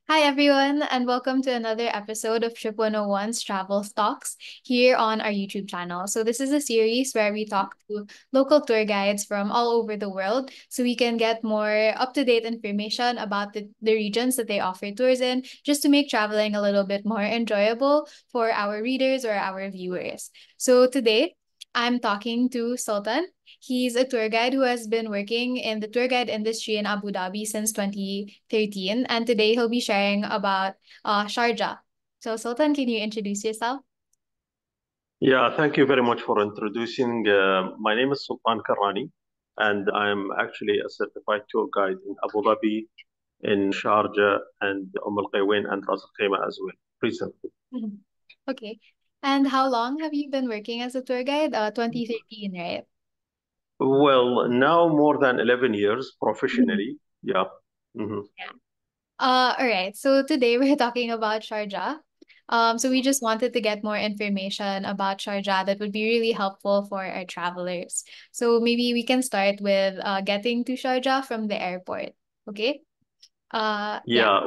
Hi, everyone, and welcome to another episode of Trip 101's Travel Talks here on our YouTube channel. So, this is a series where we talk to local tour guides from all over the world so we can get more up to date information about the regions that they offer tours in, just to make traveling a little bit more enjoyable for our readers or our viewers. So, today, I'm talking to Sultan. He's a tour guide who has been working in the tour guide industry in Abu Dhabi since 2013. And today he'll be sharing about Sharjah. So, Sultan, can you introduce yourself? Yeah, thank you very much for introducing. My name is Sultan Karani, and I'm actually a certified tour guide in Abu Dhabi, in Sharjah, and Al Qawain and Ras Al Khaimah as well, recently. Mhm. Okay. And how long have you been working as a tour guide? 2013, right? Well, now more than 11 years Mhm. professionally. Yeah. Mhm. Yeah. All right. So today we're talking about Sharjah. So we just wanted to get more information about Sharjah that would be really helpful for our travelers. So maybe we can start with getting to Sharjah from the airport. Okay? Yeah. Yeah.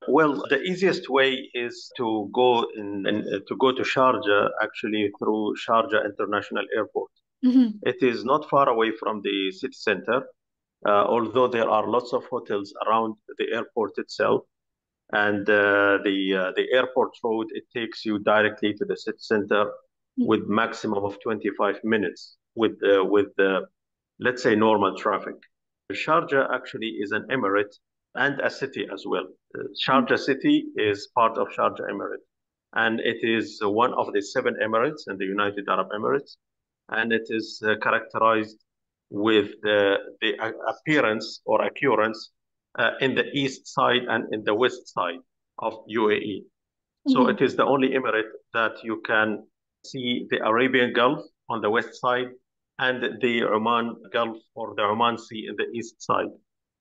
Well, the easiest way is to go to Sharjah actually through Sharjah International Airport. Mhm. It is not far away from the city center, although there are lots of hotels around the airport itself. And the airport road, it takes you directly to the city center with maximum of 25 minutes with let's say normal traffic. Sharjah actually is an emirate and a city as well. Mhm. Sharjah city is part of Sharjah Emirate, and it is one of the seven emirates in the United Arab Emirates, and it is characterized with the appearance or occurrence in the east side and in the west side of UAE. So Mhm. it is the only emirate that you can see the Arabian Gulf on the west side and the Oman Gulf or the Oman Sea in the east side.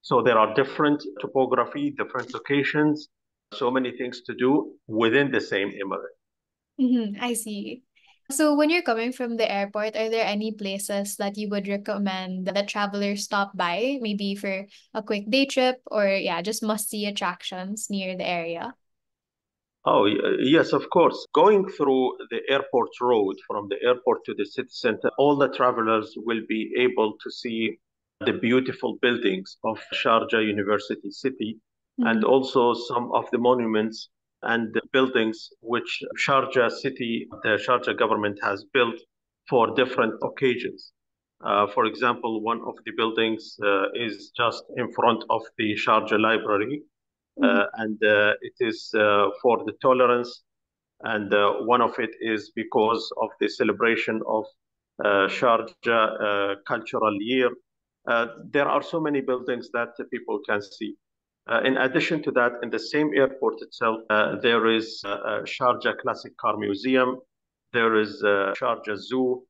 So there are different topography, different locations, so many things to do within the same emirate. I see. So when you're coming from the airport, are there any places that you would recommend that travelers stop by, maybe for a quick day trip or yeah, just must-see attractions near the area? Oh, yes, of course. Going through the airport road from the airport to the city center, all the travelers will be able to see the beautiful buildings of Sharjah University City and Mhm. also some of the monuments and the buildings which Sharjah City, the Sharjah government has built for different occasions. For example, one of the buildings is just in front of the Sharjah Library, Mhm. and it is for the tolerance. And one of it is because of the celebration of Sharjah Cultural Year. There are so many buildings that people can see. In addition to that, in the same airport itself, there is Sharjah Classic Car Museum, there is Sharjah Zoo,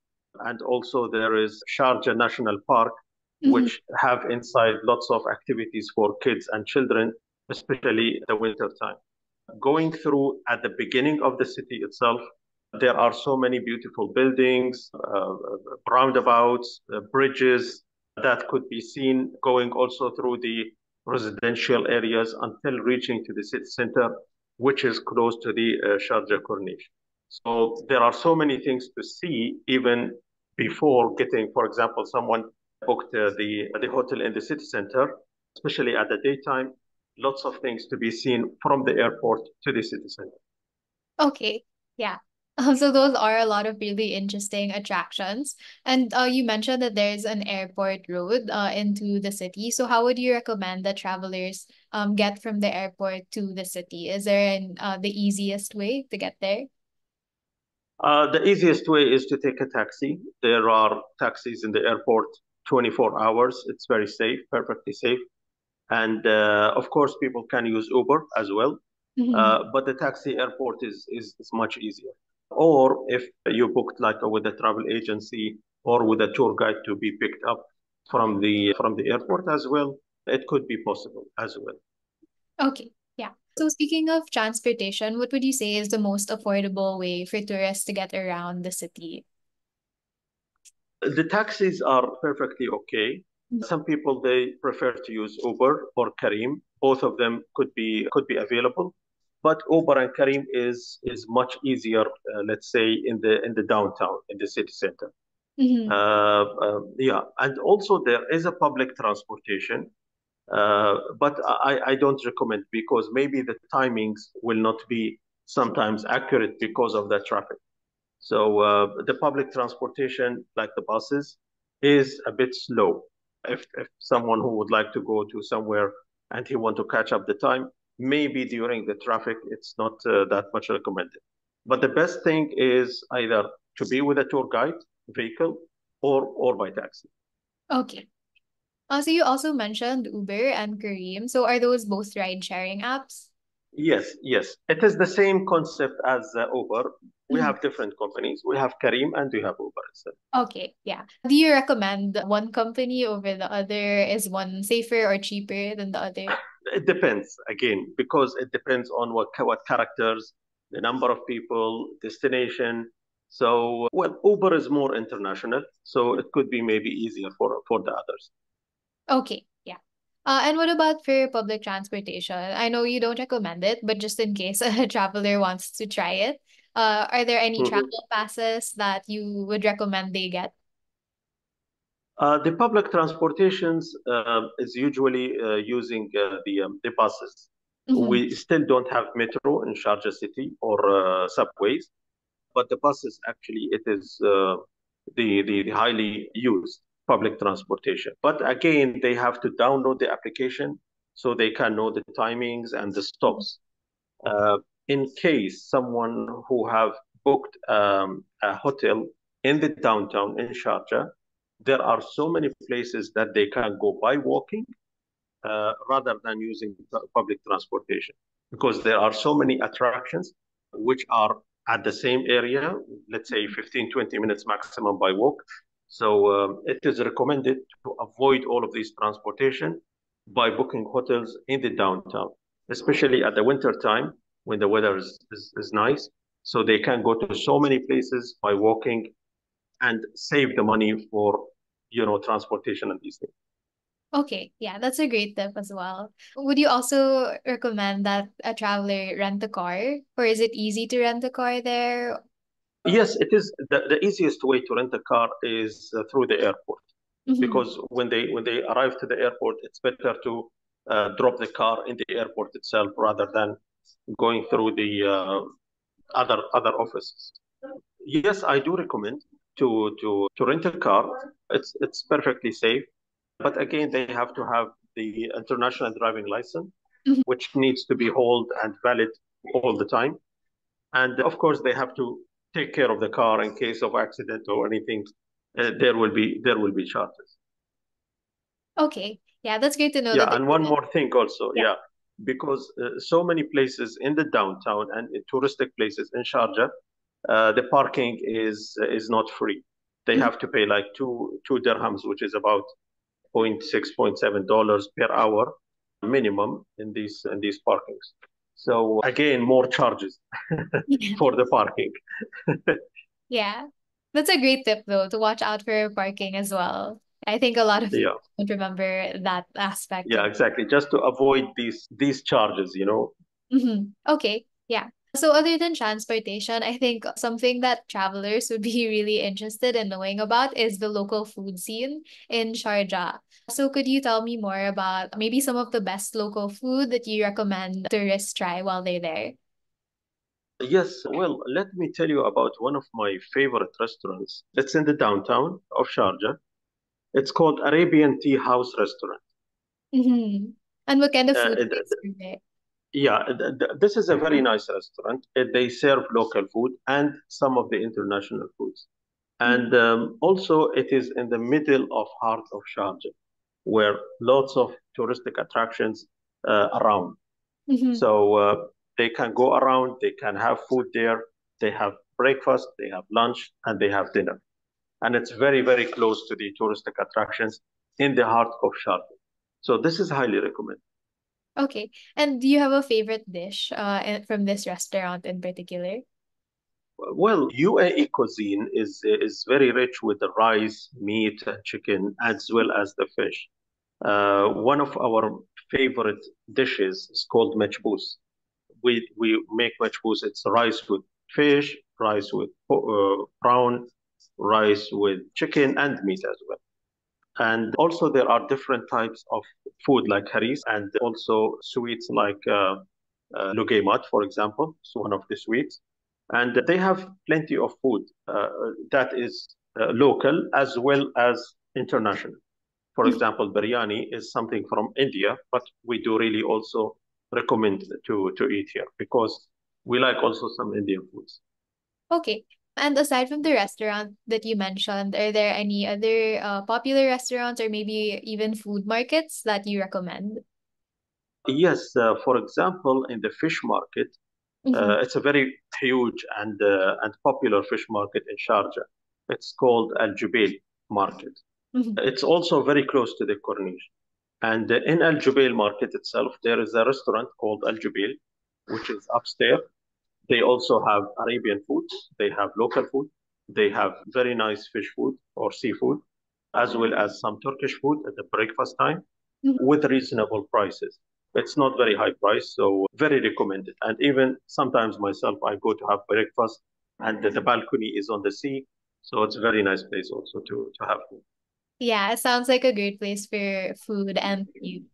and also there is Sharjah National Park, Mhm. which have inside lots of activities for kids and children, especially the winter time. Going through at the beginning of the city itself, there are so many beautiful buildings, roundabouts, bridges that could be seen going also through the residential areas until reaching to the city center, which is close to the Sharjah Corniche. So there are so many things to see even before getting, for example, someone booked the hotel in the city center, especially at the daytime, lots of things to be seen from the airport to the city center. Okay. Yeah. So those are a lot of really interesting attractions. And you mentioned that there's an airport road into the city. So how would you recommend that travelers get from the airport to the city? Is there the easiest way to get there? The easiest way is to take a taxi. There are taxis in the airport 24 hours. It's very safe, perfectly safe. And of course, people can use Uber as well. Mhm. But the taxi airport is much easier. Or if you booked like with a travel agency or with a tour guide to be picked up from the airport as well, it could be possible as well. Okay. Yeah. So speaking of transportation, what would you say is the most affordable way for tourists to get around the city? The taxis are perfectly okay. Some people they prefer to use Uber or Kareem. Both of them could be available, but Uber and Kareem is much easier. Let's say in the downtown in the city center. Mm-hmm. Yeah, and also there is a public transportation, but I don't recommend because maybe the timings will not be sometimes accurate because of the traffic. So the public transportation, like the buses, is a bit slow. If someone who would like to go to somewhere and he want to catch up the time, maybe during the traffic, it's not that much recommended. But the best thing is either to be with a tour guide vehicle or by taxi. Okay. So you also mentioned Uber and Careem. So are those both ride-sharing apps? Yes, yes. It is the same concept as Uber. We Mhm. have different companies. We have Kareem and we have Uber itself. Okay, yeah. Do you recommend one company over the other? Is one safer or cheaper than the other? It depends again because it depends on what characters, the number of people, destination. So well, Uber is more international, so it could be maybe easier for the others. Okay, yeah. And what about for public transportation? I know you don't recommend it, but just in case a traveler wants to try it, are there any Mhm. travel passes that you would recommend they get? The public transportations is usually using the buses. Mm-hmm. We still don't have metro in Sharjah city or subways, but the buses actually it is the highly used public transportation. But again, they have to download the application so they can know the timings and the stops. Uh, in case someone who have booked a hotel in the downtown in Sharjah, there are so many places that they can go by walking rather than using public transportation because there are so many attractions which are at the same area, let's say 15, 20 minutes maximum by walk. So it is recommended to avoid all of these transportation by booking hotels in the downtown, especially at the winter time when the weather is nice. So they can go to so many places by walking and save the money for, transportation and these things. Okay, yeah, that's a great tip as well. Would you also recommend that a traveler rent a car, or is it easy to rent a car there? Yes, it is. The easiest way to rent a car is through the airport Mm-hmm. because when they arrive to the airport, it's better to drop the car in the airport itself rather than going through the other offices. Yes, I do recommend to rent a car. It's perfectly safe, but again, they have to have the international driving license, which needs to be held and valid all the time. And of course, they have to take care of the car in case of accident or anything. There will be charges. Okay, yeah, that's great to know Yeah, that they and do one that. more thing also, Yeah. yeah, because so many places in the downtown and in touristic places in Sharjah, the parking is not free. They Mhm. have to pay like two dirhams, which is about $0.6, $0.7 per hour minimum in these parkings. So again, more charges for the parking. Yeah. That's a great tip though, to watch out for parking as well. I think a lot of people Yeah. don't remember that aspect Yeah, of. exactly. Just to avoid these charges. Okay, yeah. So other than transportation, I think something that travelers would be really interested in knowing about is the local food scene in Sharjah. So could you tell me more about maybe some of the best local food that you recommend tourists try while they're there? Yes, well, let me tell you about one of my favorite restaurants. It's in the downtown of Sharjah. It's called Arabian Tea House Restaurant. Mm-hmm. And what kind of Uh, food do it- they serve there? yeah, this is a very nice restaurant. They serve local food and some of the international foods. And also, it is in the middle of heart of Sharjah, where lots of touristic attractions around. Mm-hmm. So they can go around, they can have food there, they have breakfast, they have lunch, and they have dinner. And it's very, very close to the touristic attractions in the heart of Sharjah. So this is highly recommended. Okay. And do you have a favorite dish from this restaurant in particular? Well, UAE cuisine is very rich with the rice, meat, chicken, as well as the fish. One of our favorite dishes is called machbous. We make machbous. It's rice with fish, rice with prawn, rice with chicken and meat as well. And also there are different types of food like haris and also sweets like lugaymat, for example. It's one of the sweets. And they have plenty of food that is local as well as international. For example, biryani is something from India, but we do really also recommend to eat here because we like also some Indian foods. Okay. And aside from the restaurant that you mentioned, are there any other popular restaurants or maybe even food markets that you recommend? Yes, for example, in the fish market, Mm-hmm. it's a very huge and popular fish market in Sharjah. It's called Al Jubail Market. Mm-hmm. It's also very close to the Corniche. And in Al Jubail Market itself, there is a restaurant called Al Jubail, which is upstairs. They also have Arabian food. They have local food. They have very nice fish food or seafood, as well as some Turkish food at the breakfast time with reasonable prices. It's not very high price, so very recommended. And even sometimes myself, I go to have breakfast, and the balcony is on the sea, so it's a very nice place also to have food. Yeah, it sounds like a great place for food and views.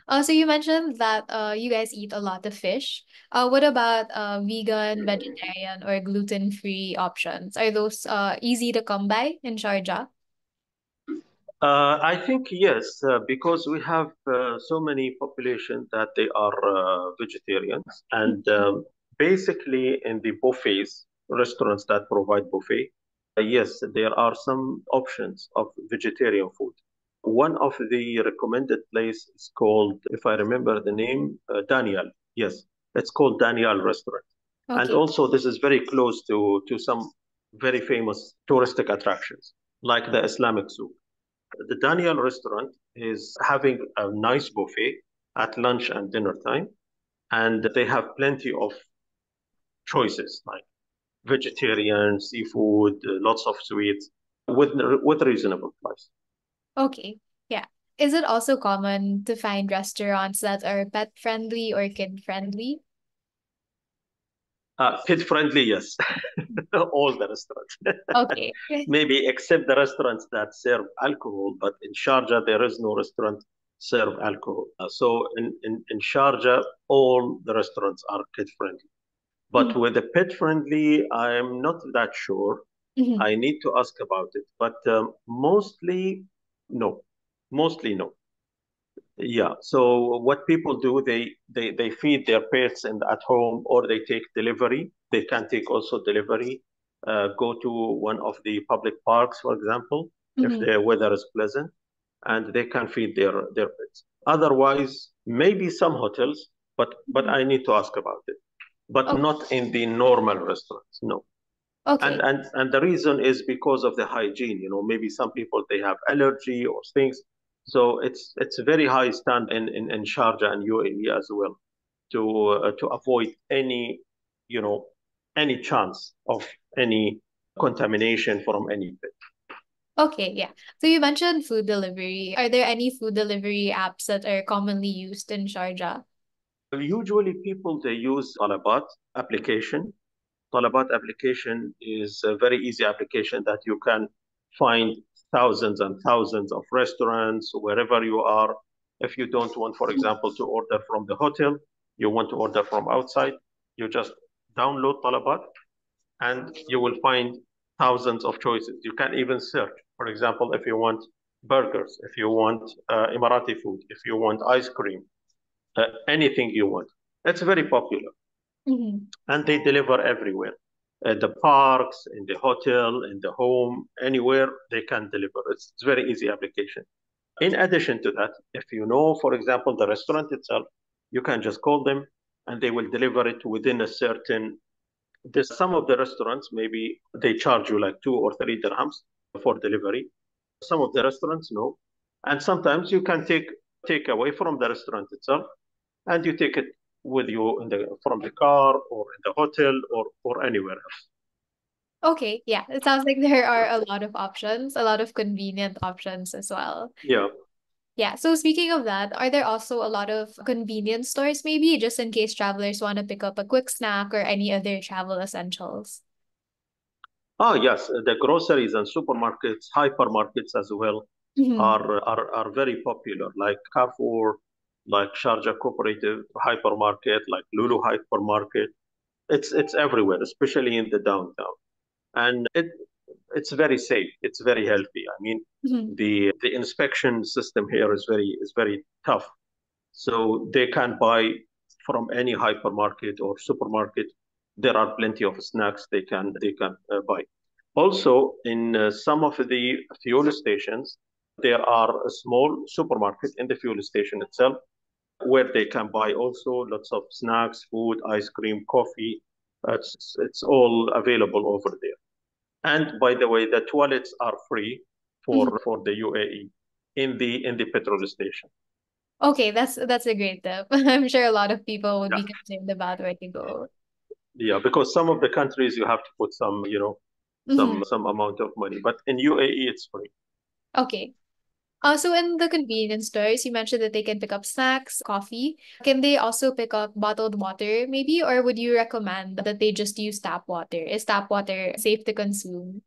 So you mentioned that you guys eat a lot of fish. What about vegan, vegetarian, or gluten-free options? Are those easy to come by in Sharjah? I think yes, because we have so many population that they are vegetarians, and basically in the buffets, restaurants that provide buffet, yes, there are some options of vegetarian food. One of the recommended place is called, if I remember the name, Daniel. Yes, it's called Daniel Restaurant, and Okay. also this is very close to some very famous touristic attractions like the Islamic Souk. The Daniel restaurant is having a nice buffet at lunch and dinner time, and they have plenty of choices like vegetarian, seafood, lots of sweets with reasonable price. Okay. Yeah. Is it also common to find restaurants that are pet friendly or kid friendly? Kid friendly, yes. All the restaurants. Okay. Maybe except the restaurants that serve alcohol, but in Sharjah there is no restaurant serve alcohol. So in Sharjah, all the restaurants are kid friendly. But Mhm. with the pet friendly, I'm not that sure. Mhm. I need to ask about it. But mostly, no. Mostly, no. Yeah. So what people do, they feed their pets and at home, or they take delivery. They can take also delivery. Go to one of the public parks, for example, if Mhm. the weather is pleasant, and they can feed their pets. Otherwise, maybe some hotels, but Mhm. I need to ask about it. But Oh, not in the normal restaurants, no. And okay. and and the reason is because of the hygiene. Maybe some people they have allergy or things. So it's a very high stand in Sharjah and UAE as well to avoid you know any chance of any contamination from any pet. Okay, yeah. So you mentioned food delivery. Are there any food delivery apps that are commonly used in Sharjah? Usually people they use Talabat application. Talabat application is a very easy application that you can find thousands and thousands of restaurants wherever you are. If you don't want, for example, to order from the hotel, you want to order from outside, you just download Talabat and you will find thousands of choices. You can even search. For example, if you want burgers, if you want Emirati food, if you want ice cream, anything you want. It's very popular Mhm. and they deliver everywhere. At the parks, in the hotel, in the home, anywhere they can deliver. It's very easy application. In addition to that, if you know, for example, the restaurant itself, you can just call them and they will deliver it within a certain. There's some of the restaurants, maybe they charge you like 2 or 3 dirhams for delivery. Some of the restaurants, no. And sometimes you can take away from the restaurant itself and you take it with you in the from the car or in the hotel or anywhere else. Okay, yeah. It sounds like there are a lot of options, a lot of convenient options as well. Yeah. Yeah. So speaking of that, are there also a lot of convenience stores maybe just in case travelers want to pick up a quick snack or any other travel essentials? Ah, yes, the groceries and supermarkets, hypermarkets as well Hmm. are very popular, like Carrefour, like Sharjah Cooperative Hypermarket, like Lulu Hypermarket. It's everywhere, especially in the downtown, and it's very safe. It's very healthy. I mean, Hmm. the inspection system here is very tough, so they can buy from any hypermarket or supermarket. There are plenty of snacks they can buy. Also, in some of the fuel stations, there are a small supermarket in the fuel station itself where they can buy also lots of snacks, food, ice cream, coffee. It's all available over there. And by the way, the toilets are free Hmm. for the UAE in the petrol station. Okay, that's a great tip. I'm sure a lot of people would be concerned about where to go. Yeah, because some of the countries you have to put some, Hmm. some amount of money, but in UAE it's free. Okay. So in the convenience stores, you mentioned that they can pick up snacks, coffee. Can they also pick up bottled water, maybe? Or would you recommend that they just use tap water? Is tap water safe to consume?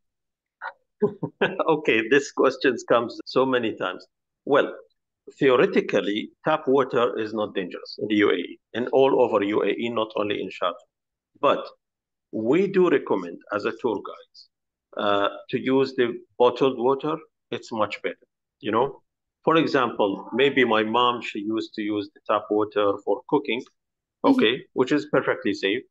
Okay, this question comes so many times. Well, theoretically, tap water is not dangerous in the UAE and all over UAE, not only in Sharjah. But we do recommend as a tour guide to use the bottled water. It's much better. You know, for example, maybe my mom, she used to use the tap water for cooking, Mhm. okay, which is perfectly safe.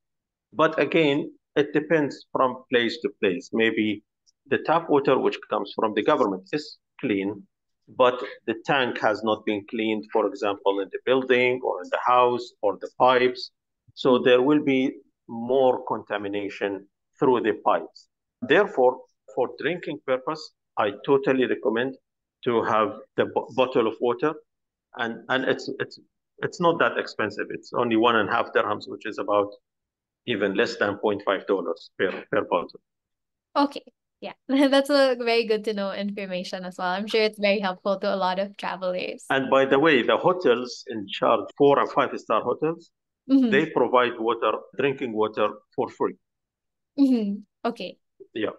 But again, it depends from place to place. Maybe the tap water which comes from the government is clean, but the tank has not been cleaned, for example, in the building or in the house or the pipes. So there will be more contamination through the pipes. Therefore, for drinking purpose, I totally recommend to have the bottle of water, and it's not that expensive. It's only 1.5 dirhams, which is about even less than $0.5 per bottle. Okay. Yeah. That's a very good to know information as well. I'm sure it's very helpful to a lot of travelers. And by the way, the hotels in charge, 4 and 5 star hotels, Hmm. they provide water, drinking water for free. Hmm. Okay. Yeah.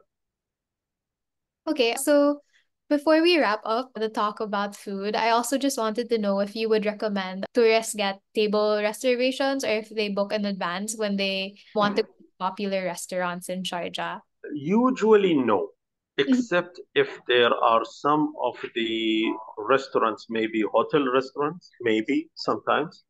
Okay. So before we wrap up the talk about food, I also just wanted to know if you would recommend tourists get table reservations or if they book in advance when they want to go to popular restaurants in Sharjah. Usually no, Mhm. except if there are some of the restaurants, maybe hotel restaurants, maybe sometimes.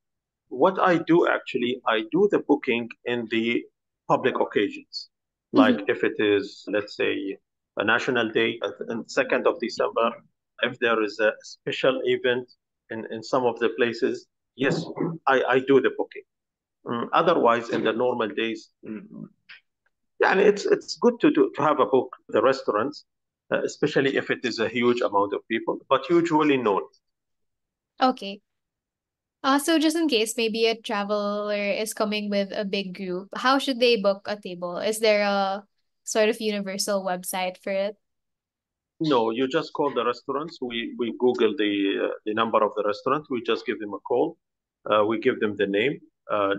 What I do actually, I do the booking in the public occasions. Like Mhm. if it is, let's say, a national day on 2nd of December, if there is a special event in some of the places, yes, I do the booking. Otherwise, in the normal days, yeah, and it's good to have a book the restaurants, especially if it is a huge amount of people. But usually, no. Okay. So just in case maybe a traveler is coming with a big group, how should they book a table? Is there a sort of universal website for it? No, you just call the restaurants. We Google the number of the restaurant. We just give them a call. We give them the name.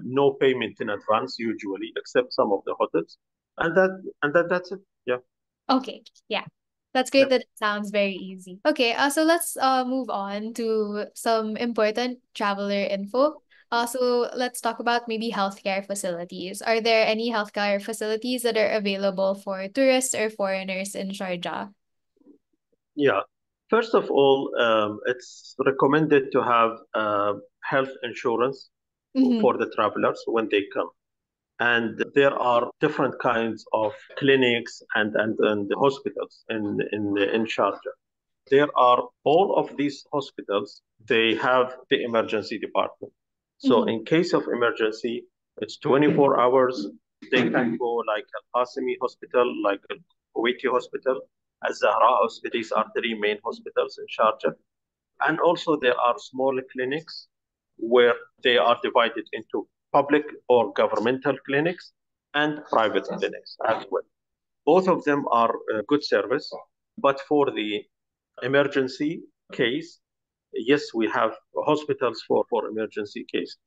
No payment in advance usually, except some of the hotels, and that's it. Yeah, Okay, yeah. That's yeah, great that it sounds very easy. Okay, so let's move on to some important traveler info. So let's talk about maybe healthcare facilities. Are there any healthcare facilities that are available for tourists or foreigners in Sharjah? yeah. First of all, it's recommended to have health insurance Mm-hmm. for the travelers when they come. And there are different kinds of clinics and hospitals in Sharjah. There are all of these hospitals, they have the emergency department. So Mm-hmm. in case of emergency, it's 24 hours. They can go like Al Qasimi Hospital, like Al Kuwaiti Hospital, Al Zahra Hospital. These are three main hospitals in Sharjah. And also there are small clinics where they are divided into. public or governmental clinics and private clinics as well. Both of them are good service, but for the emergency case, yes, we have hospitals for emergency cases.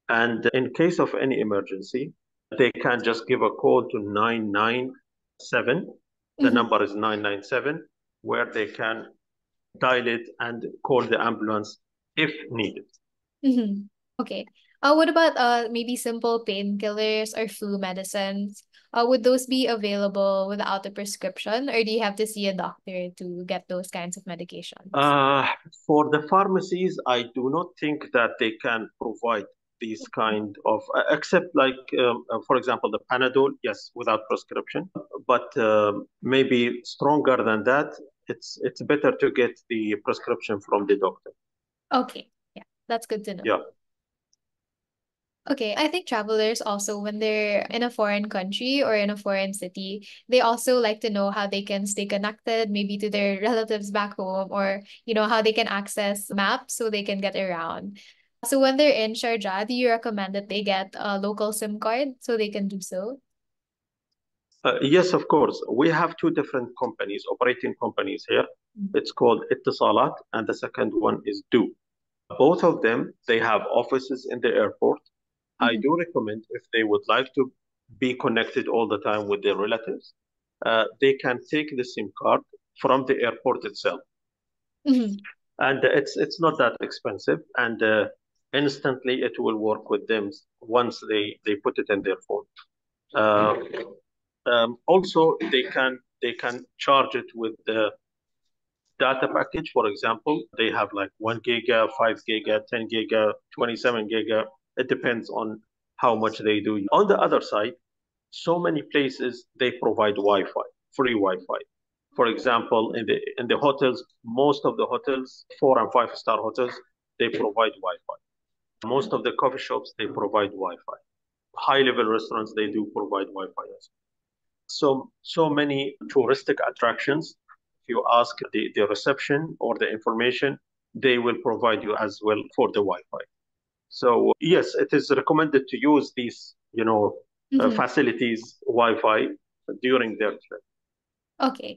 And in case of any emergency, they can just give a call to 997. The Mm-hmm. number is 997, where they can dial it and call the ambulance if needed. Mm-hmm. Okay. What about maybe simple painkillers or flu medicines? Would those be available without a prescription, or do you have to see a doctor to get those kinds of medications? Uh, for the pharmacies, I do not think that they can provide these kind of, except like, for example, the Panadol, yes, without prescription. But maybe stronger than that, it's better to get the prescription from the doctor. Okay. Yeah, that's good to know. Yeah. Okay, I think travelers also, when they're in a foreign country or in a foreign city, they also like to know how they can stay connected, maybe to their relatives back home, or how they can access maps so they can get around. So when they're in Sharjah, do you recommend that they get a local SIM card so they can do so? Yes, of course. We have two different companies, operating companies here. Mm. It's called Ittisalat, and the second one is Do. Both of them, they have offices in the airport. I Mhm. do recommend if they would like to be connected all the time with their relatives, they can take the SIM card from the airport itself, Mhm. and it's not that expensive, and instantly it will work with them once they put it in their phone. Uh, Also, they can charge it with the data package. For example, they have like 1 giga, 5 giga, 10 giga, 27 giga. It depends on how much they do. On the other side, so many places they provide Wi-Fi, free Wi-Fi. For example, in the hotels, most of the hotels, 4 and 5 star hotels, they provide Wi-Fi. Most of the coffee shops they provide Wi-Fi. High level restaurants they do provide Wi-Fi as well. So many touristic attractions. If you ask the reception or the information, they will provide you as well for the Wi-Fi. So yes, it is recommended to use these, Mhm. facilities Wi-Fi during their trip. Okay.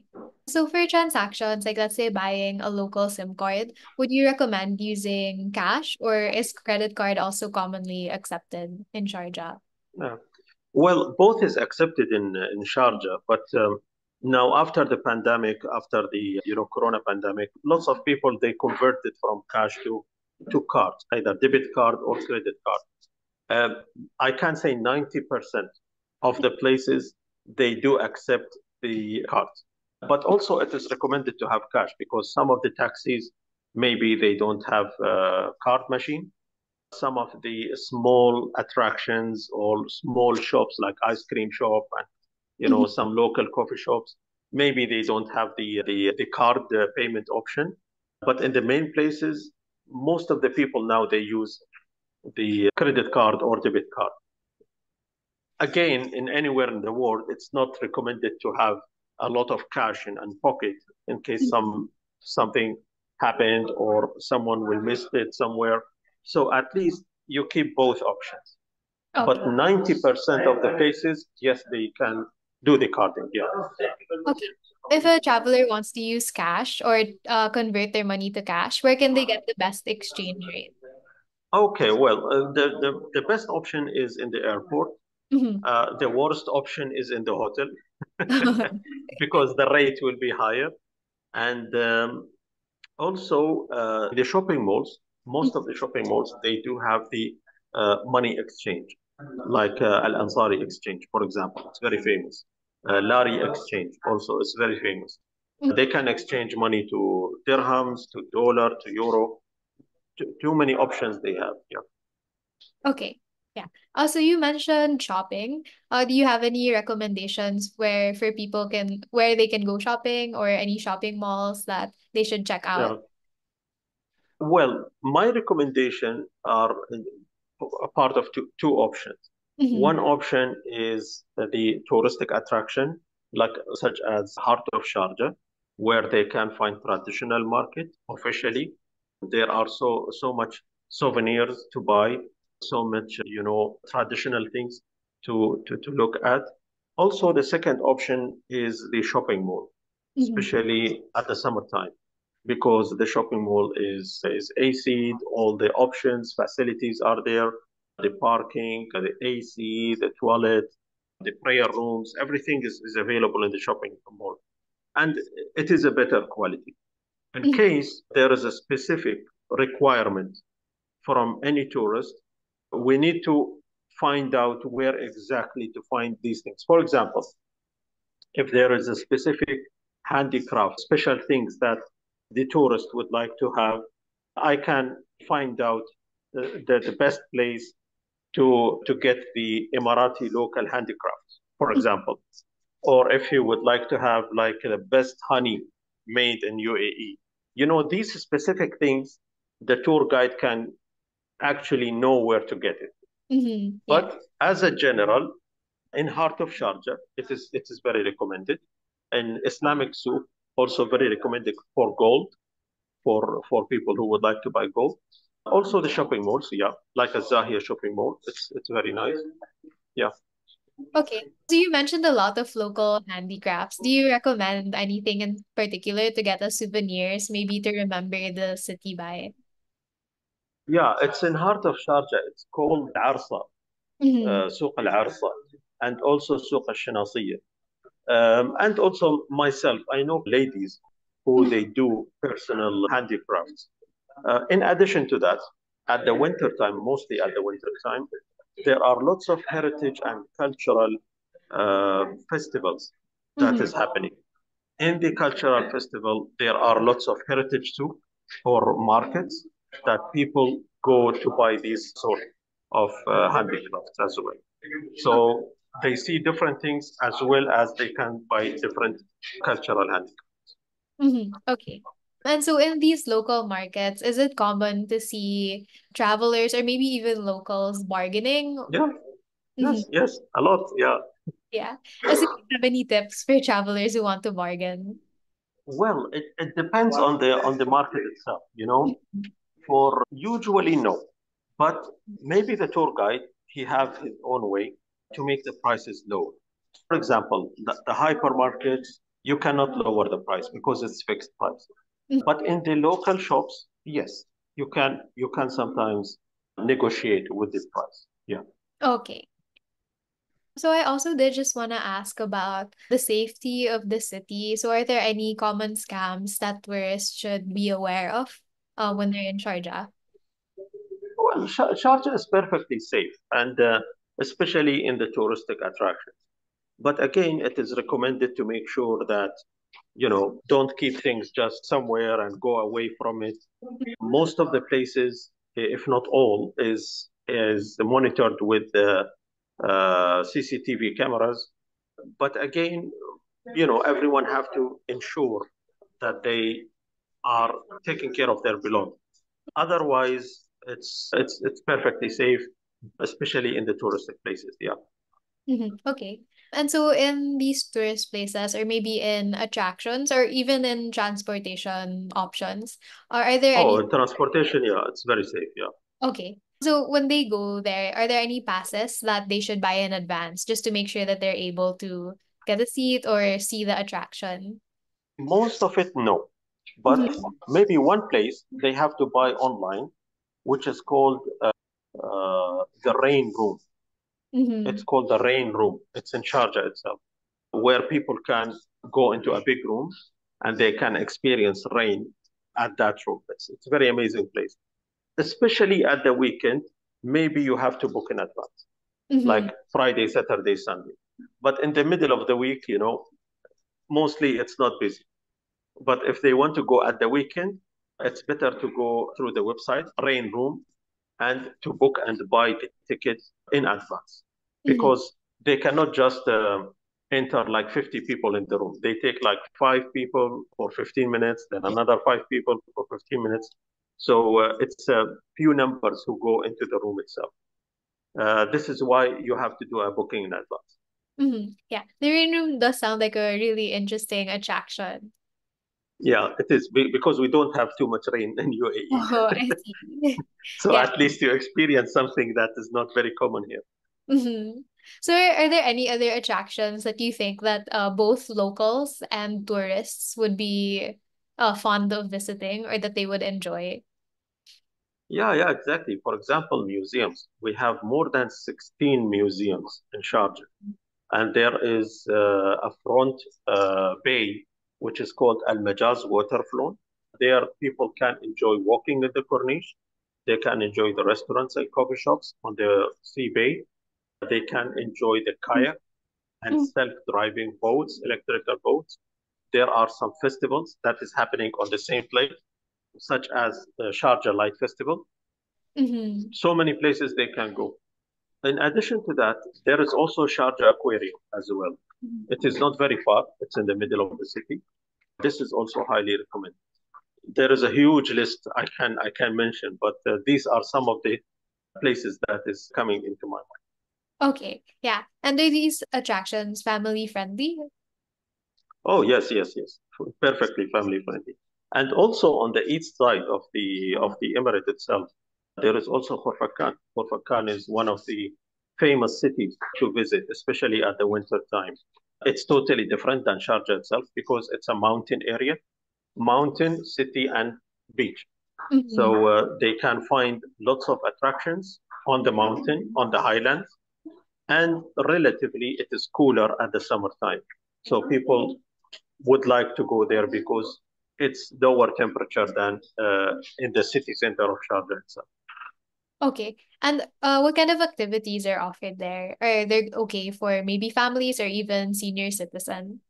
So for transactions, like let's say buying a local SIM card, would you recommend using cash, or is credit card also commonly accepted in Sharjah? Yeah. Well, both is accepted in Sharjah, but now after the pandemic, after the Corona pandemic, lots of people they converted from cash to cards, either debit card or credit card. I can say 90% of the places they do accept the cards, but also it is recommended to have cash because some of the taxis maybe they don't have a card machine. Some of the small attractions or small shops like ice cream shop and Mhm. some local coffee shops, maybe they don't have the card payment option. But in the main places, most of the people now they use the credit card or debit card. Again, in anywhere in the world, it's not recommended to have a lot of cash in pocket in case something happened or someone will miss it somewhere. So at least you keep both options. Okay. But 90% of the cases, yes, they can do the carding. Yeah. Okay. If a traveler wants to use cash or convert their money to cash, where can they get the best exchange rate? Okay. Well, the best option is in the airport. Mhm. The worst option is in the hotel because the rate will be higher. And also the shopping malls, most of the shopping malls, they do have the money exchange, like Al Ansari exchange, for example. It's very famous. Lari exchange also is very famous. They can exchange money to dirhams, to dollar, to euro. Too many options they have. Yeah. Okay. Yeah. Also, you mentioned shopping. Do you have any recommendations where they can go shopping, or any shopping malls that they should check out? Yeah. Well, my recommendation are a part of two options. Mhm. One option is the touristic attraction, like such as Heart of Sharjah, where they can find traditional market officially. There are so much souvenirs to buy. so much, traditional things to look at. Also, the second option is the shopping mall, Mm-hmm. especially at the summertime, because the shopping mall is AC'd, all the options, facilities are there, the parking, the AC, the toilet, the prayer rooms, everything is available in the shopping mall. And it is a better quality. In case there is a specific requirement from any tourist, we need to find out where exactly to find these things. For example, if there is a specific handicraft, special things that the tourist would like to have, I can find out the best place to get the Emirati local handicrafts, for example. Or if you would like to have like the best honey made in UAE. These specific things, the tour guide can actually know where to get it. Mm-hmm. Yeah. But as a general, in heart of Sharjah, it is very recommended. And Islamic souk, also very recommended for gold, for people who would like to buy gold. Also the shopping malls, yeah, like a Zahia shopping mall. It's very nice. Yeah. Okay. So you mentioned a lot of local handicrafts. Do you recommend anything in particular to get as souvenirs, maybe to remember the city by? Yeah, it's in heart of Sharjah. It's called Arsa, Mm-hmm. Souq al-Arsa, and also Souq al-Shinasiyya. And also myself, I know ladies who they do personal handicrafts. In addition to that, at the winter time, mostly at the winter time, there are lots of heritage and cultural festivals that Mm-hmm. is happening. In the cultural festival, there are lots of heritage too, or markets that people go to buy these sort of handicrafts as well. So they see different things as well as they can buy different cultural handicrafts. Mm-hmm. Okay. And so in these local markets, is it common to see travelers or maybe even locals bargaining? Yeah, Mm-hmm. yes, a lot. Yeah. Yeah. So do you have any tips for travelers who want to bargain? Well, it depends on the market itself, For usually no, but maybe the tour guide he have his own way to make the prices low. For example, the hypermarkets you cannot lower the price because it's fixed price. Mhm. But in the local shops, yes, you can sometimes negotiate with the price. Yeah. Okay. So I also did just want to ask about the safety of the city. So are there any common scams that tourists should be aware of when they're in Sharjah? Well, Sharjah is perfectly safe, and especially in the touristic attractions. But again, it is recommended to make sure that don't keep things just somewhere and go away from it. Most of the places, if not all, is monitored with the CCTV cameras. But again, everyone have to ensure that they are taking care of their belongings. Otherwise, it's perfectly safe, especially in the touristic places. Yeah. Mhm. Okay. And so in these tourist places or maybe in attractions or even in transportation options, are there Oh, any and transportation, yeah, it's very safe. Yeah. okay. So when they go there, are there any passes that they should buy in advance just to make sure that they're able to get a seat or see the attraction? Most of it, no. But Mhm. maybe one place they have to buy online, which is called the Rain Room. It's Mhm. called the Rain Room. It's in Sharjah itself, where people can go into a big room and they can experience rain at that room. It's a very amazing place, especially at the weekend. Maybe you have to book in advance, Mhm. like Friday, Saturday, Sunday. But in the middle of the week, mostly it's not busy. But if they want to go at the weekend, it's better to go through the website, Rain Room, and to book and buy the tickets in advance Mhm. because they cannot just enter like 50 people in the room. They take like five people for 15 minutes, then another five people for 15 minutes. So it's a few numbers who go into the room itself. This is why you have to do a booking in advance. Mhm. Yeah. The Rain Room does sound like a really interesting attraction. Yeah, it is because we don't have too much rain in UAE. Oh, I see. So Yeah. at least you experience something that is not very common here. Hmm. So are there any other attractions that you think that both locals and tourists would be fond of visiting or that they would enjoy? Yeah, yeah, exactly. For example, museums. We have more than 16 museums in Sharjah. And there is a front bay, which is called Al Majaz Waterfront. There, people can enjoy walking in the Corniche. They can enjoy the restaurants and coffee shops on the sea bay. They can enjoy the kayak and self-driving boats, electrical boats. There are some festivals that is happening on the same place, such as the Sharjah Light Festival. Mm-hmm. So many places they can go. In addition to that, there is also Sharjah Aquarium as well. It is not very far. It's in the middle of the city. This is also highly recommended. There is a huge list I can mention, but these are some of the places that is coming into my mind. Okay, yeah. And are these attractions family friendly? Oh yes, yes, yes, perfectly family friendly. And also on the east side of the emirate itself, there is also Khorfakkan. Khorfakkan is one of the famous cities to visit, especially at the winter time. It's totally different than Sharjah itself because it's a mountain area, mountain, city, and beach. So Mm-hmm. they can find lots of attractions on the mountain, on the highlands, and relatively it is cooler at the summertime. So people would like to go there because it's lower temperature than in the city center of Sharjah itself. Okay. And what kind of activities are offered there? Are they okay for maybe families or even senior citizens?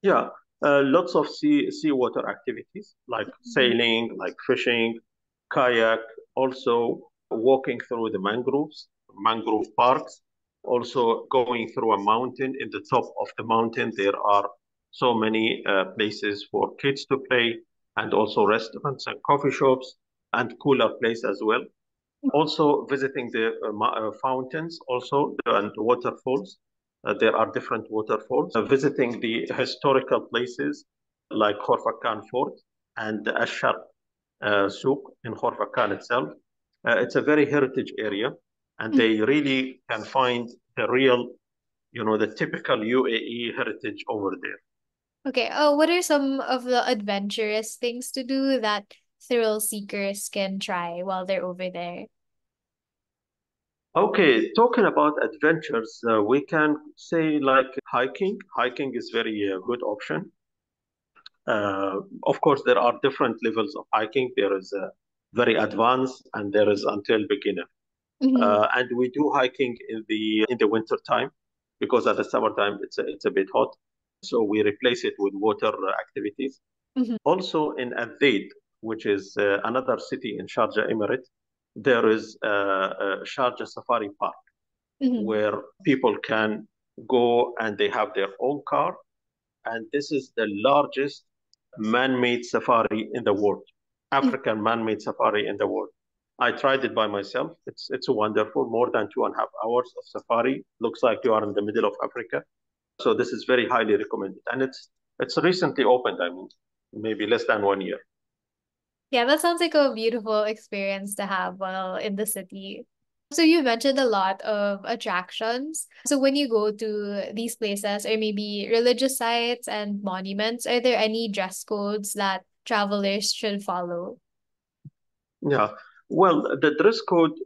Yeah, lots of seawater activities like sailing, like fishing, kayak, also walking through the mangroves, mangrove parks, also going through a mountain. In the top of the mountain, there are so many places for kids to play, and also restaurants and coffee shops and cooler place as well. Also visiting the fountains also and waterfalls. There are different waterfalls. Visiting the historical places like Khorfakkan Fort and the Ashar Souk in Khorfakkan itself. It's a very heritage area, and Mhm. they really can find the real, the typical UAE heritage over there. Okay. Oh, what are some of the adventurous things to do that thrill seekers can try while they're over there? Okay, talking about adventures, we can say like hiking. Hiking is very good option. Of course, there are different levels of hiking. There is very advanced and there is until beginner. Mm-hmm. And we do hiking in the winter time because at the summertime it's a bit hot. So we replace it with water activities. Mm-hmm. Also in Adhaid, which is another city in Sharjah Emirate, there is a Sharjah Safari Park Mm-hmm. where people can go and they have their own car. And this is the largest man-made safari in the world, African man-made safari in the world. I tried it by myself. It's wonderful. More than 2.5 hours of safari. Looks like you are in the middle of Africa. So this is very highly recommended, and it's recently opened. I mean, maybe less than 1 year. Yeah, that sounds like a beautiful experience to have while in the city. So you mentioned a lot of attractions. So when you go to these places or maybe religious sites and monuments, are there any dress codes that travelers should follow? Yeah. Well, the dress code,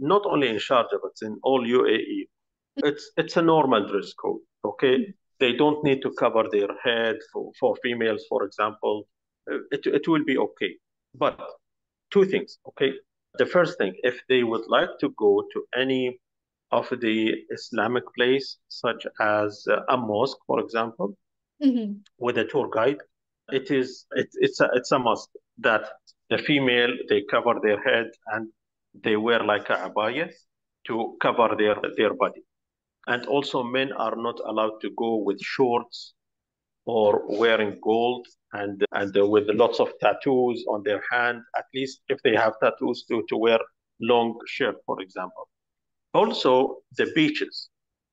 not only in Sharjah but in all UAE, it's a normal dress code. Okay, they don't need to cover their head for females, for example. It will be okay. But two things. Okay, the first thing, if they would like to go to any of the Islamic place, such as a mosque, for example, Mm-hmm. with a tour guide, it's a must that the female they cover their head and they wear like a abaya to cover their body. And also, men are not allowed to go with shorts or wearing gold and with lots of tattoos on their hand. At least if they have tattoos, to wear long shirt, for example. Also, the beaches.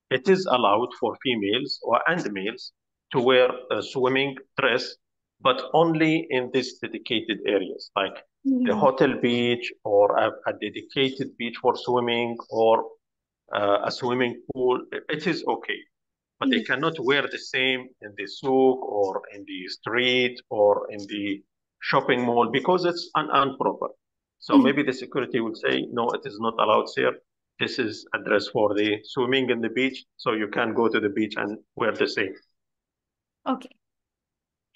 It is allowed for females and males to wear a swimming dress but only in these dedicated areas, like the Mm-hmm. hotel beach or a dedicated beach for swimming or a swimming pool. It is okay, but they cannot wear the same in the souk or in the street or in the shopping mall because it's improper. So Mm-hmm. maybe the security will say, no, it is not allowed here. This is a dress for the swimming in the beach, so you can go to the beach and wear the same. Okay.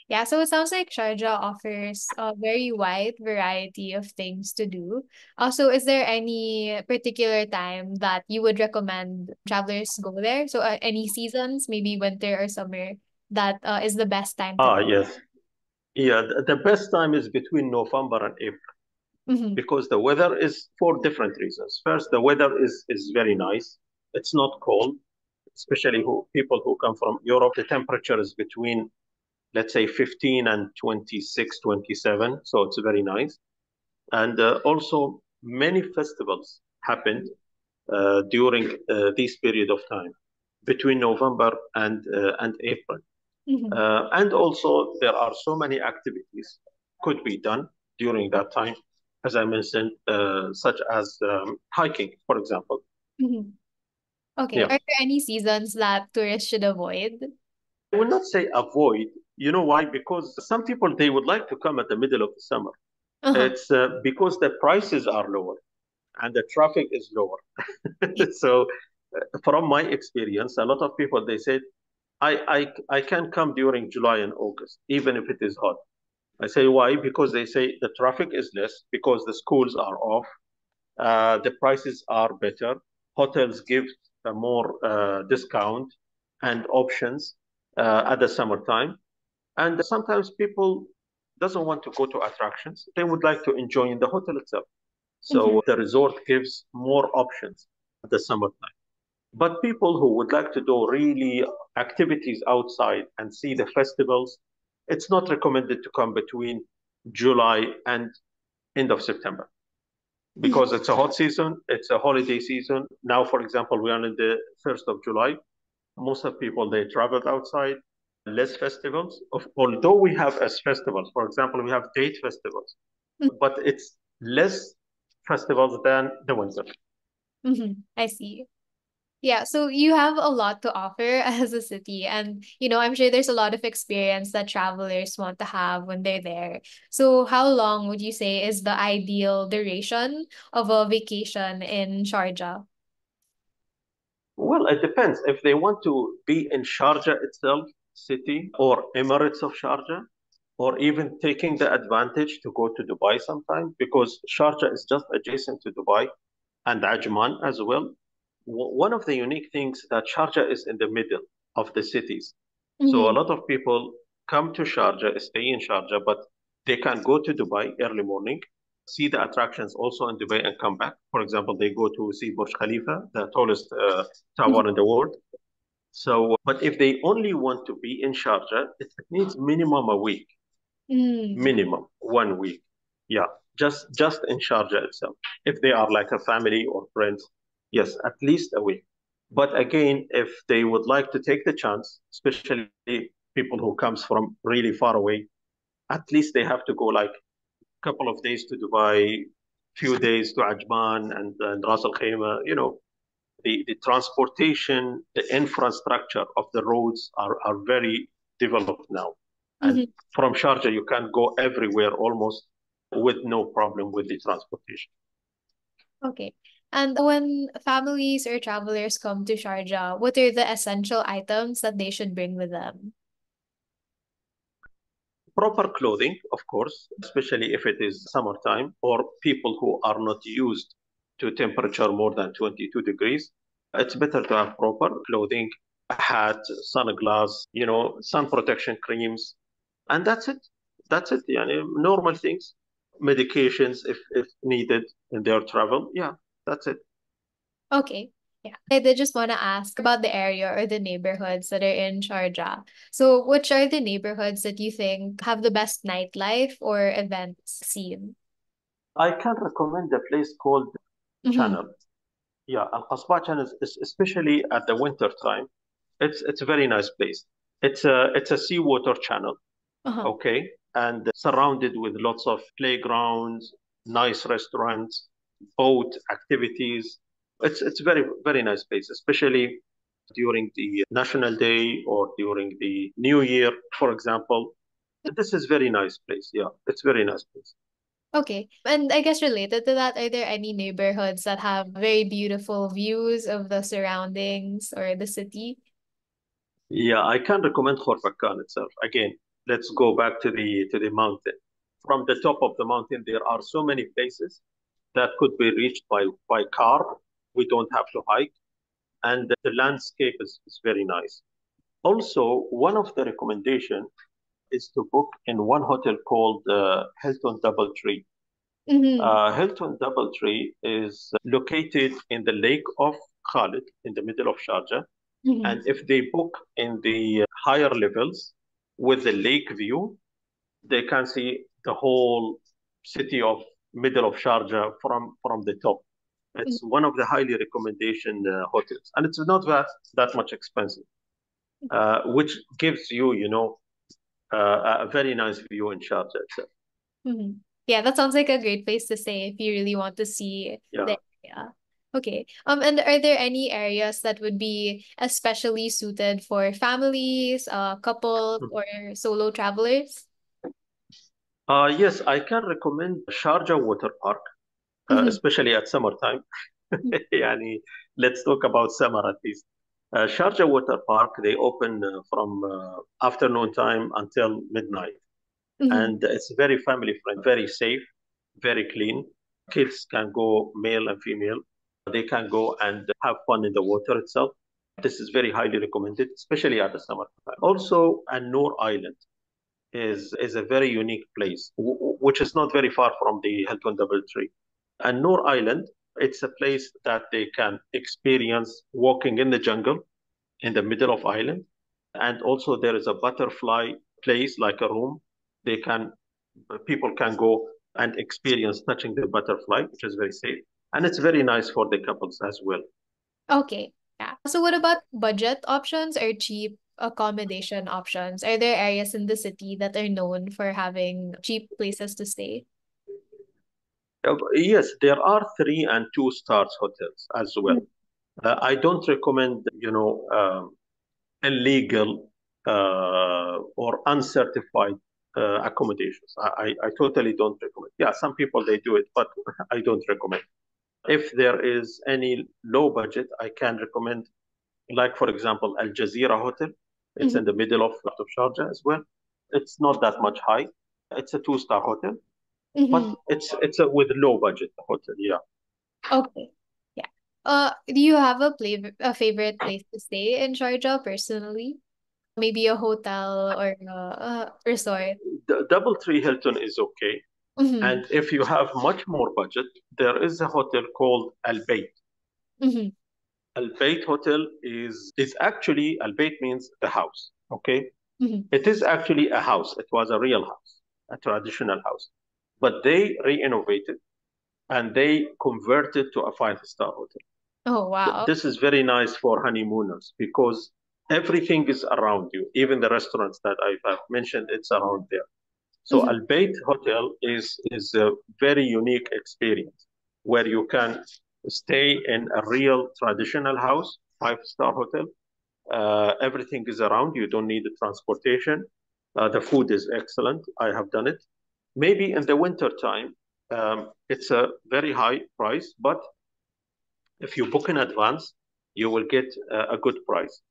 Yeah, so it sounds like Sharjah offers a very wide variety of things to do. Also, is there any particular time that you would recommend travelers go there? So, any seasons, maybe winter or summer, that is the best time to Ah, go? yes. Yeah, the best time is between November and April Mm-hmm. because the weather is for different reasons. First, the weather is very nice. It's not cold, especially people who come from Europe. The temperature is between, let's say, 15 and 26, 27. So it's very nice. And also, many festivals happened during this period of time between November and April. Mm-hmm. And also, there are so many activities could be done during that time, as I mentioned, such as hiking, for example. Mm-hmm. Okay. Yeah, Are there any seasons that tourists should avoid? I will not say avoid. You know why? Because some people they would like to come at the middle of the summer. Uh-huh. It's because the prices are lower and the traffic is lower. So, from my experience, a lot of people they said, I can come during July and August, even if it is hot. I say why? Because they say the traffic is less, because the schools are off, the prices are better, hotels give a more discount and options at the summertime, and sometimes people doesn't want to go to attractions; they would like to enjoy in the hotel itself. Mm-hmm. So the resort gives more options at the summertime. But people who would like to do really activities outside and see the festivals, it's not recommended to come between July and end of September Mm-hmm. because it's a hot season, it's a holiday season. Now, for example, we are in the 1st of July. Most of people they traveled outside, less festivals. Although we have as festivals, for example, we have date festivals, but it's less festivals than the winter. Mm-hmm. I see. Yeah, so you have a lot to offer as a city. And, I'm sure there's a lot of experience that travelers want to have when they're there. So, how long would you say is the ideal duration of a vacation in Sharjah? Well, it depends. If they want to be in Sharjah itself, city, or Emirates of Sharjah, or even taking the advantage to go to Dubai sometime, because Sharjah is just adjacent to Dubai and Ajman as well. One of the unique things that Sharjah is in the middle of the cities. So a Mm-hmm. lot of people come to Sharjah, stay in Sharjah, but they can go to Dubai early morning, see the attractions also in Dubai and come back. For example, they go to see Burj Khalifa, the tallest tower in the world. So, but if they only want to be in Sharjah, it needs minimum a week, Mm-hmm. minimum 1 week. Yeah, just in Sharjah itself. If they are like a family or friends, yes, at least a week. But again, if they would like to take the chance, especially people who comes from really far away, at least they have to go like a couple of days to Dubai, few days to Ajman and Ras Al Khaimah. The transportation, the infrastructure of the roads are very developed now. And Mm-hmm. from Sharjah, you can go everywhere almost with no problem with the transportation. Okay. And when families or travelers come to Sharjah, what are the essential items that they should bring with them? Proper clothing, of course, especially if it is summertime or people who are not used to temperature more than 22 degrees. It's better to have proper clothing, a hat, sunglass, sun protection creams, and that's it. That's it. Yeah, normal things, medications if needed in their travel. Yeah, that's it. Okay. Yeah. I did just want to ask about the area or the neighborhoods that are in Sharjah. So, which are the neighborhoods that you think have the best nightlife or events scene? I can recommend a place called Mm-hmm. Channel. Yeah, Al Qasba Channel is especially at the winter time. It's a very nice place. It's a seawater channel. Uh-huh. okay, and surrounded with lots of playgrounds, nice restaurants, boat activities. It's very nice place, especially during the National Day or during the New Year, for example. This is very nice place. Yeah, it's very nice place. Okay. And I guess related to that, are there any neighborhoods that have very beautiful views of the surroundings or the city? Yeah, I can recommend Khorfakan itself. Again, let's go back to the mountain. From the top of the mountain, there are so many places that could be reached by car. We don't have to hike, and the landscape is very nice. Also, one of the recommendation is to book in one hotel called Hilton Doubletree. Mm-hmm. Hilton Doubletree is located in the Lake of Khalid in the middle of Sharjah. Mm-hmm. And if they book in the higher levels with the lake view, they can see the whole city of middle of Sharjah from the top. It's one of the highly recommendation hotels, and it's not that much expensive, which gives you, a very nice view in Sharjah itself. Mm-hmm. Yeah, that sounds like a great place to stay if you really want to see Yeah. the area. Okay. And are there any areas that would be especially suited for families, couples, or solo travelers? Yes, I can recommend Sharjah Water Park, Mm-hmm. especially at summertime. يعني, let's talk about summer at least. Sharjah Water Park, they open from afternoon time until midnight. Mm-hmm. And it's very family friendly, very safe, very clean. Kids can go, male and female. They can go and have fun in the water itself. This is very highly recommended, especially at the summer time. Also, Noor Island is a very unique place, which is not very far from the Hilton Doubletree. And Noor Island, it's a place that they can experience walking in the jungle in the middle of island. And also there is a butterfly place, like a room. They can People can go and experience touching the butterfly, which is very safe. And it's very nice for the couples as well. Okay. Yeah. So what about budget options or cheap accommodation options? Are there areas in the city that are known for having cheap places to stay? Yes, there are 3 and 2 stars hotels as well. I don't recommend, illegal or uncertified accommodations. I totally don't recommend. Yeah, some people they do it, but I don't recommend. If there is any low budget, I can recommend, like for example, Al Jazeera Hotel. It's Mm-hmm. in the middle of Sharjah as well. It's not that much high. It's a 2 star hotel, but Mm-hmm. it's a with low budget hotel. Yeah. Okay. Yeah. Do you have a favorite place to stay in Sharjah personally? Maybe a hotel or a resort. The Doubletree Hilton is okay. Mm-hmm. And if you have much more budget, there is a hotel called Al Bayt. Mm-hmm. Al Bayt Hotel is actually, Al Bayt means the house. Okay, Mm-hmm. it is actually a house. It was a real house, a traditional house, but they re-innovated and they converted to a 5 star hotel. Oh, wow. This is very nice for honeymooners because everything is around you. Even the restaurants that I've mentioned, it's around there. So Mm-hmm. Al Bayt Hotel is a very unique experience where you can stay in a real traditional house, 5 star hotel. Everything is around. You don't need the transportation. The food is excellent. I have done it. Maybe in the winter time, it's a very high price, but if you book in advance, you will get a good price.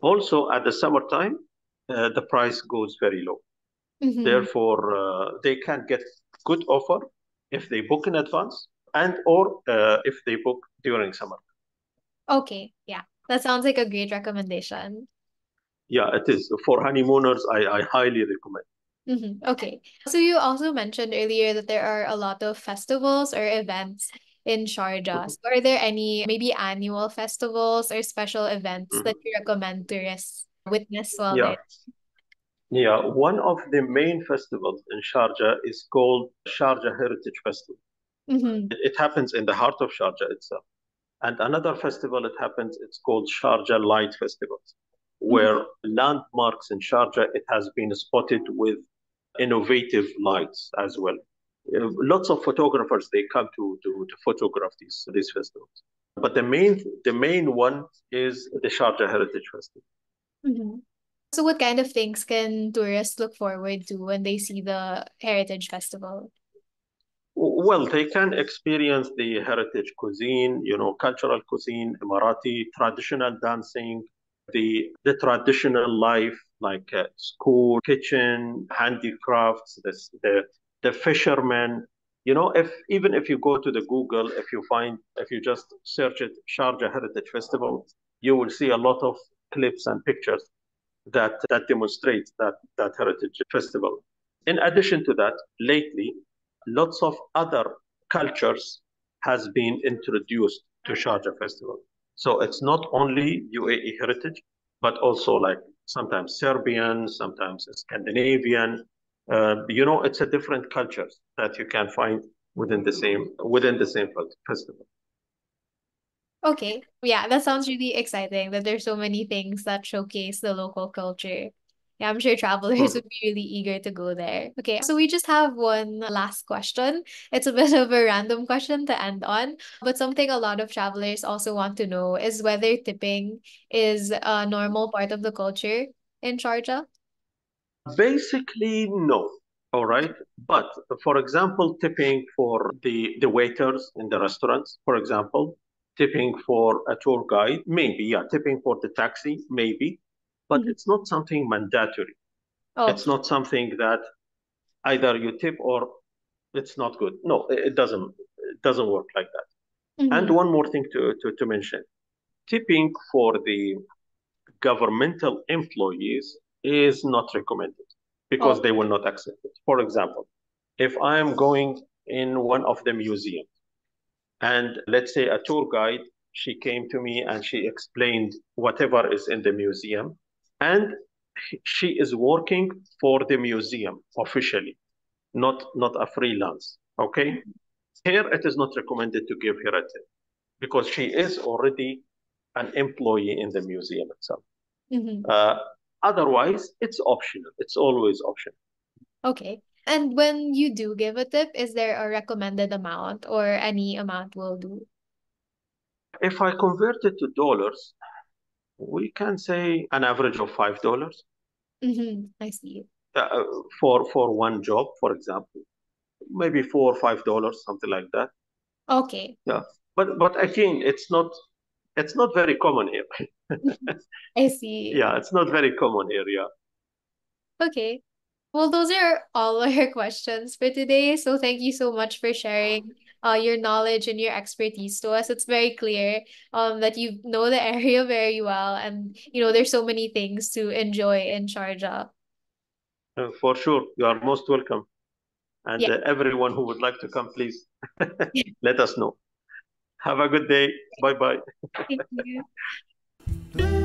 Also, at the summertime, the price goes very low. Mm-hmm. Therefore, they can get good offer if they book in advance and or if they book during summer. Okay. Yeah. That sounds like a great recommendation. Yeah, it is. For honeymooners, I highly recommend. Mm-hmm. Okay. So you also mentioned earlier that there are a lot of festivals or events in Sharjah. Mhm, So are there any maybe annual festivals or special events that mhm. you recommend tourists witness while Yeah, there? yeah. One of the main festivals in Sharjah is called Sharjah Heritage Festival. Mm-hmm. It happens in the heart of Sharjah itself. And another festival it happens, it's called Sharjah Light Festival, Mm-hmm. where landmarks in Sharjah, it has been spotted with innovative lights as well. Lots of photographers, they come to photograph these festivals. But the main one is the Sharjah Heritage Festival. Mhm. So what kind of things can tourists look forward to when they see the Heritage Festival? Well, they can experience the heritage cuisine, cultural cuisine, Emirati, traditional dancing, the traditional life like school, kitchen, handicrafts, the fishermen. If even if you go to the Google, if you just search it, Sharjah Heritage Festival, you will see a lot of clips and pictures that demonstrate that heritage festival. In addition to that, lately, lots of other cultures has been introduced to Sharjah Festival. So it's not only UAE heritage, but also like sometimes Serbian, sometimes Scandinavian. It's a different cultures that you can find within the same festival. Okay. Yeah, that sounds really exciting that there's so many things that showcase the local culture. Yeah, I'm sure travelers Hmm. would be really eager to go there. Okay, so we just have one last question. It's a bit of a random question to end on, but something a lot of travelers also want to know is whether tipping is a normal part of the culture in Sharjah. Basically, no. All right. But for example, tipping for the waiters in the restaurants, for example, tipping for a tour guide, maybe, yeah, tipping for the taxi, maybe, but Mhm. it's not something mandatory. It's Okay. not something that either you tip or it's not good. No, it doesn't work like that. And Mm-hmm. one more thing to mention, tipping for the governmental employees is not recommended because they Okay. will not accept it. For example, if I am going in one of the museums and let's say a tour guide, she came to me and she explained whatever is in the museum and she is working for the museum officially, not a freelance. Okay. Here it is not recommended to give her a tip because she is already an employee in the museum itself. Mm-hmm. Uh, Otherwise, it's optional. It's always optional. Okay. And when you do give a tip, is there a recommended amount or any amount will do? If I convert it to dollars, we can say an average of $5 Mm-hmm. I see. uh, for one job, for example, maybe $4 or $5, something like that. Okay. Yeah, but again, it's not very common here. I see. Yeah, it's not very common here. Yeah. Okay. Well, those are all our questions for today. So thank you so much for sharing your knowledge and your expertise to us. It's very clear that you know the area very well, and there's so many things to enjoy in Sharjah. For sure, you are most welcome. And Yeah. everyone who would like to come, please let us know. Have a good day. Bye bye. Thank you.